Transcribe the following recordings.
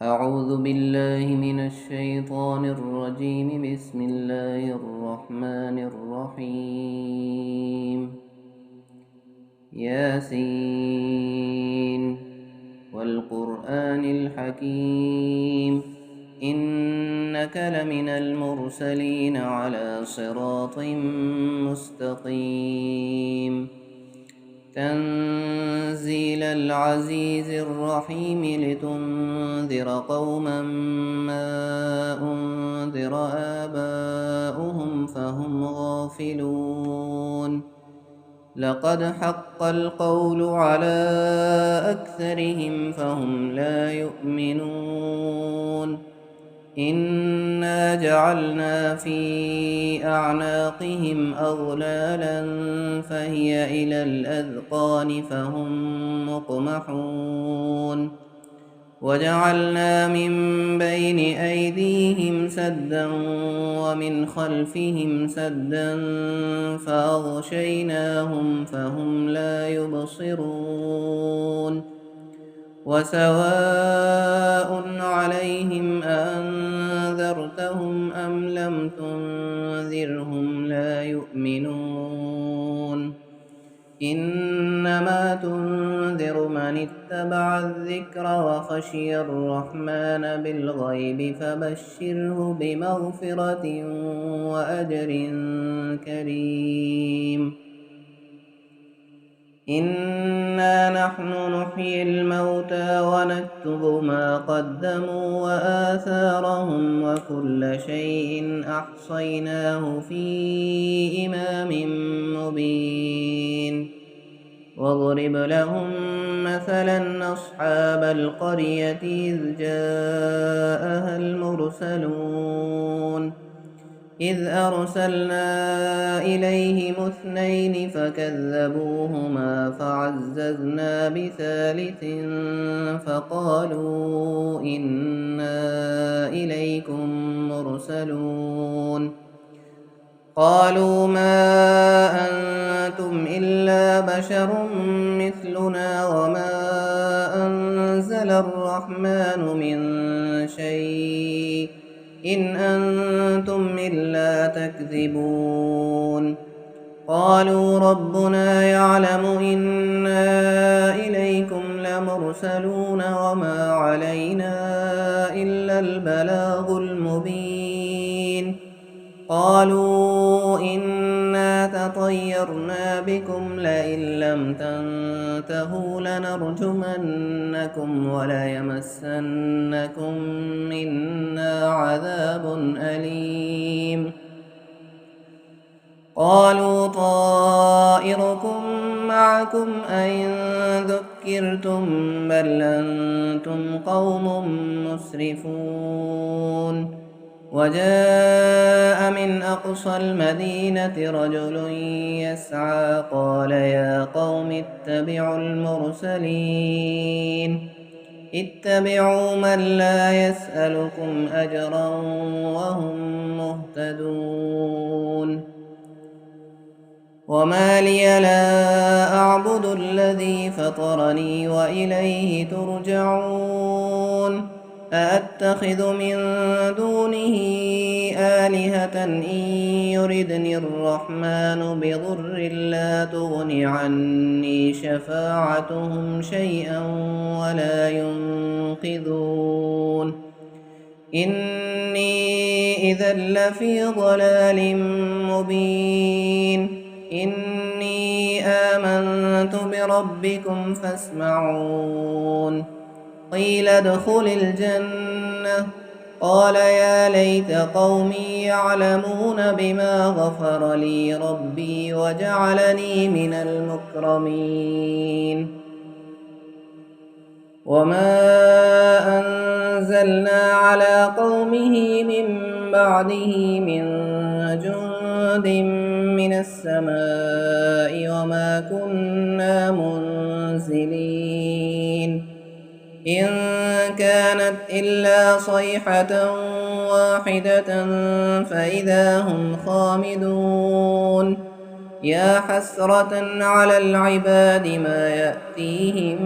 أعوذ بالله من الشيطان الرجيم. بسم الله الرحمن الرحيم. ياسين والقرآن الحكيم إنك لمن المرسلين على صراط مستقيم. تنزيل العزيز الرحيم لتنذر قوما ما أنذر آباؤهم فهم غافلون. لقد حق القول على أكثرهم فهم لا يؤمنون. إنا جعلنا في أعناقهم أغلالا فهي إلى الأذقان فهم مقمحون. وجعلنا من بين أيديهم سدا ومن خلفهم سدا فأغشيناهم فهم لا يبصرون. وسواء عليهم أأنذرتهم أم لم تنذرهم لا يؤمنون. إنما تنذر من اتبع الذكر وخشي الرحمن بالغيب فبشره بمغفرة وأجر كريم. إنا نحن نحيي الموتى ونكتب ما قدموا وآثارهم وكل شيء أحصيناه في إمام مبين. واضرب لهم مثلا أصحاب القرية إذ جاءها المرسلون. إذ أرسلنا إليهم اثنين فكذبوهما فعززنا بثالث فقالوا إنا إليكم مرسلون. قالوا ما أنتم إلا بشر مثلنا وما أنزل الرحمن من شيء إن أنتم إلا تكذبون. قالوا ربنا يعلم إنا إليكم لمرسلون وما علينا إلا البلاغ المبين. قالوا إنا تطيرنا بكم لئن لم تنتهوا لنرجمنكم وليمسنكم منا عذاب أليم. قالوا طائركم معكم أئن ذكرتم بل أنتم قوم مسرفون. وجاء من أقصى المدينة رجل يسعى قال يا قوم اتبعوا المرسلين. اتبعوا من لا يسألكم أجرا وهم مهتدون. وما لي لا أعبد الذي فطرني وإليه ترجعون. أأتخذ من دونه آلهة إن يردني الرحمن بضر لا تغن عني شفاعتهم شيئا ولا ينقذون. إني إذا لفي ضلال مبين. إني آمنت بربكم فاسمعون. قيل ادخل الجنة. قال يا ليت قومي يعلمون بما غفر لي ربي وجعلني من المكرمين. وما أنزلنا على قومه من بعده من جند من السماء وما كنا منزلين. إن كانت إلا صيحة واحدة فإذا هم خامدون. يا حسرة على العباد ما يأتيهم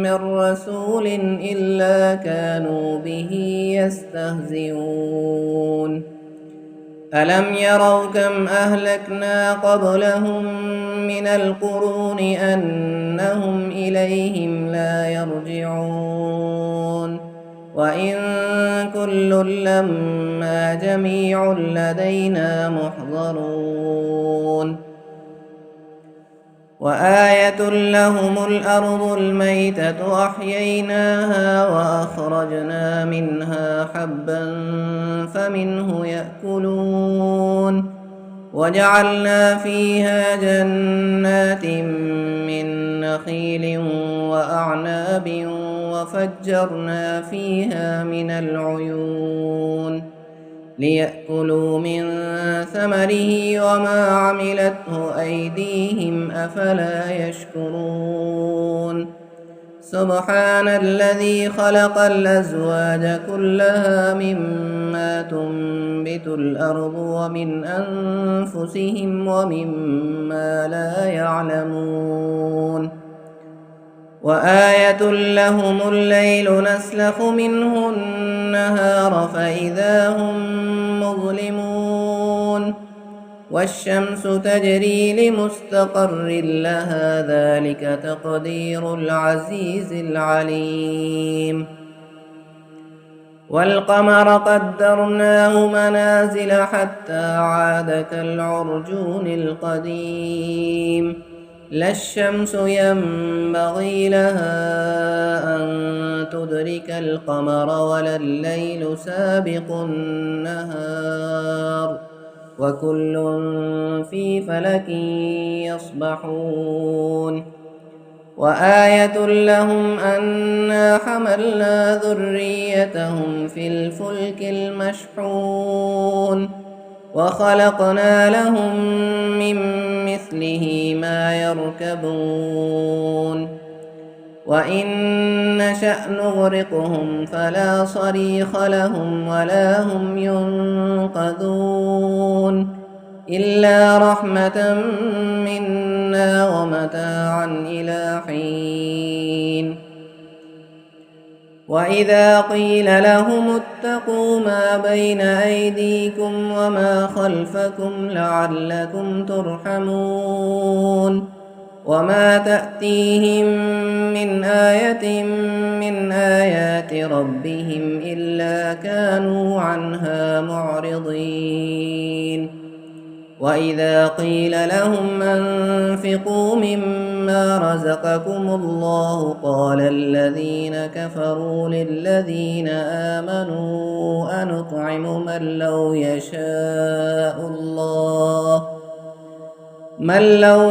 من رسول إلا كانوا به يستهزئون ألم يروا كم أهلكنا قبلهم من القرون أنهم إليهم لا يرجعون وإن كل لما جميع لدينا محضرون وآية لهم الأرض الميتة أحييناها وأخرجنا منها حبا فمنه يأكلون وجعلنا فيها جنات من نخيل وأعناب وفجرنا فيها من العيون ليأكلوا من ثمره وما عملته أيديهم أفلا يشكرون سبحان الذي خلق الأزواج كلها مما تنبت الأرض ومن أنفسهم ومما لا يعلمون وآية لهم الليل نسلخ منه النهار فإذا هم مظلمون والشمس تجري لمستقر لها ذلك تقدير العزيز العليم والقمر قدرناه منازل حتى عاد كالعرجون القديم لا الشمس ينبغي لها أن تدرك القمر ولا الليل سابق النهار وكل في فلك يسبحون وآية لهم أنا حملنا ذريتهم في الفلك المشحون وخلقنا لهم من مثله ما يركبون وإن نشأ نغرقهم فلا صريخ لهم ولا هم ينقذون إلا رحمة منا ومتاعا إلى حين وإذا قيل لهم اتقوا ما بين أيديكم وما خلفكم لعلكم ترحمون وما تأتيهم من آية من آيات ربهم إلا كانوا عنها معرضين وإذا قيل لهم أنفقوا مما رزقكم الله قال الذين كفروا للذين آمنوا أنطعم من لو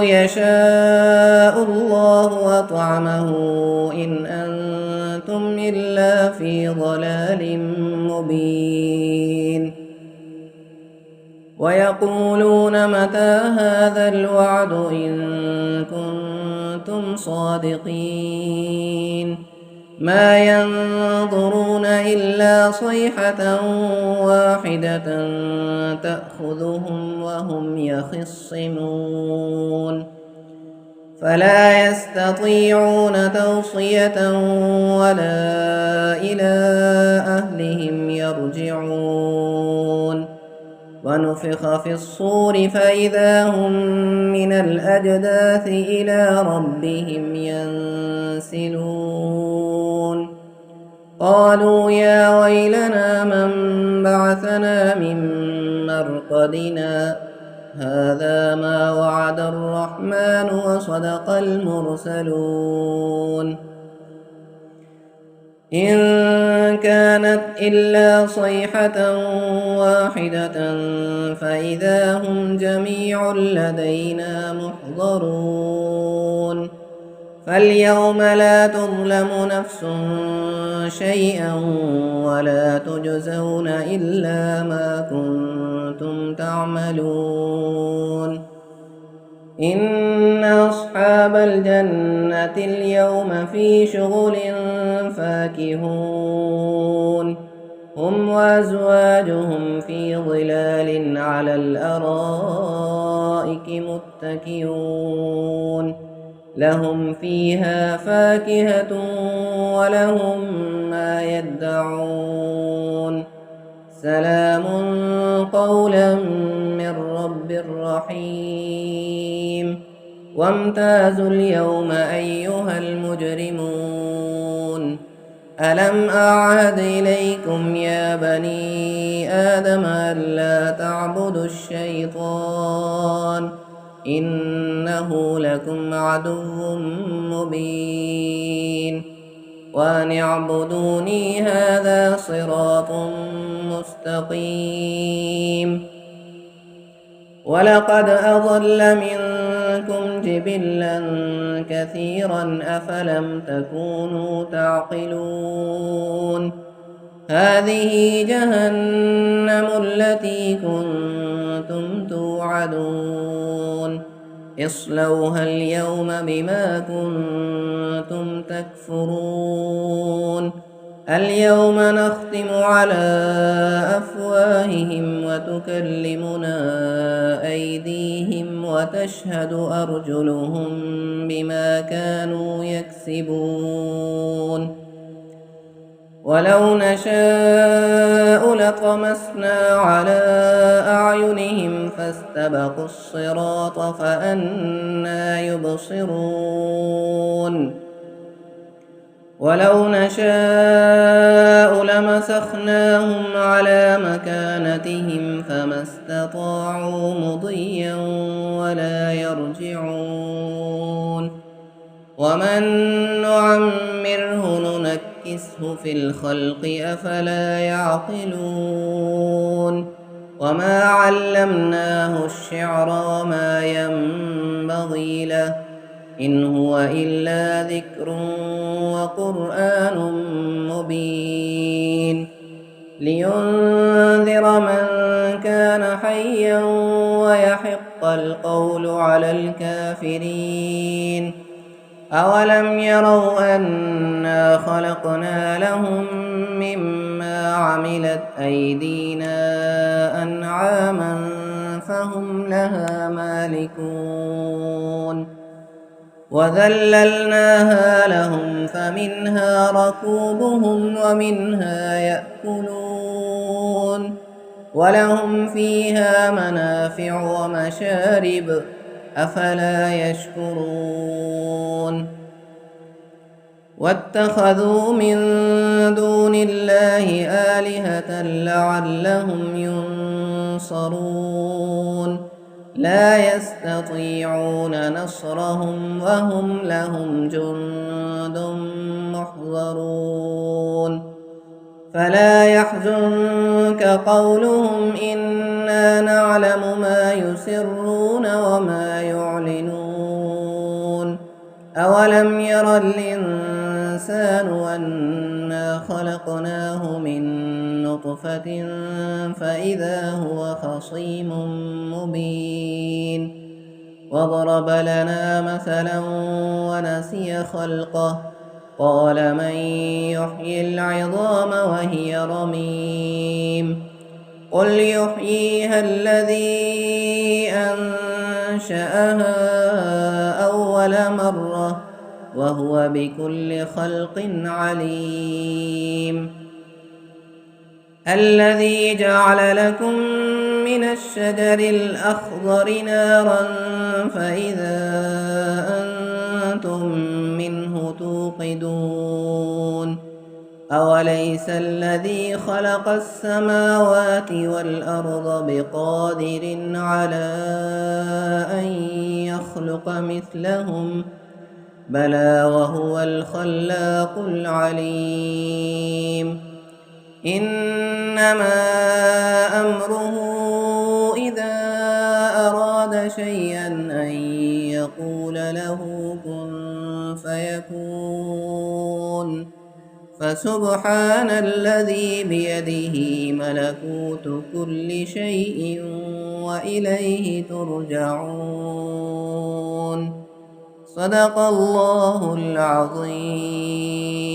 يشاء الله أطعمه إن أنتم إلا في ضلال مبين ويقولون متى هذا الوعد إن كنتم صادقين ما ينظرون إلا صيحة واحدة تأخذهم وهم يخصمون فلا يستطيعون توصية ولا إلى أهلهم يرجعون ونفخ في الصور فإذا هم من الأجداث إلى ربهم ينسلون قالوا يا ويلنا من بعثنا من مرقدنا هذا ما وعد الرحمن وصدق المرسلون إن كانت إلا صيحة واحدة فإذا هم جميع لدينا محضرون فاليوم لا تظلم نفس شيئا ولا تجزون إلا ما كنتم تعملون إن أصحاب الجنة اليوم في شغل فاكهون هم وأزواجهم في ظلال على الأرائك متكئون لهم فيها فاكهة ولهم ما يدعون سلام قولا من رب رحيم وامتازوا اليوم أيها المجرمون ألم أعهد إليكم يا بني آدم ألا تعبدوا الشيطان إنه لكم عدو مبين وأن اعبدوني هذا صراط مستقيم ولقد أضل منكم جبلا كثيرا أفلم تكونوا تعقلون هذه جهنم التي كنتم توعدون اصلوها اليوم بما كنتم تكفرون اليوم نختم على أفواههم وتكلمنا أيديهم وتشهد أرجلهم بما كانوا يكسبون ولو نشاء لطمسنا على أعينهم فاستبقوا الصراط فأنى يبصرون ولو نشاء لمسخناهم على مكانتهم فما استطاعوا مضيا ولا يرجعون ومن نعمره ننكسه في الخلق أفلا يعقلون وما علمناه الشعر وما ينبغي له إن هو إلا ذكر وقرآن مبين لينذر من كان حيا ويحق القول على الكافرين أولم يروا أنا خلقنا لهم مما عملت أيدينا أنعاما فهم لها مالكون وذللناها لهم فمنها ركوبهم ومنها يأكلون ولهم فيها منافع ومشارب أفلا يشكرون واتخذوا من دون الله آلهة لعلهم ينصرون لا يستطيعون نصرهم وهم لهم جند محضرون فلا يحزنك قولهم إنا نعلم ما يسرون وما يعلنون أولم ير الإنسان أنا خلقناه من نطفة فإذا هو خصيم مبين وضرب لنا مثلا ونسي خلقه قال من يحيي العظام وهي رميم قل يحييها الذي أنشأها أول مرة وهو بكل خلق عليم الذي جعل لكم من الشجر الأخضر نارا فإذا أنتم منه توقدون أوليس الذي خلق السماوات والأرض بقادر على أن يخلق مثلهم بلى وهو الخلاق العليم إنما أمره إذا أراد شيئا أن يقول له كن فيكون فسبحان الذي بيده ملكوت كل شيء وإليه ترجعون صدق الله العظيم.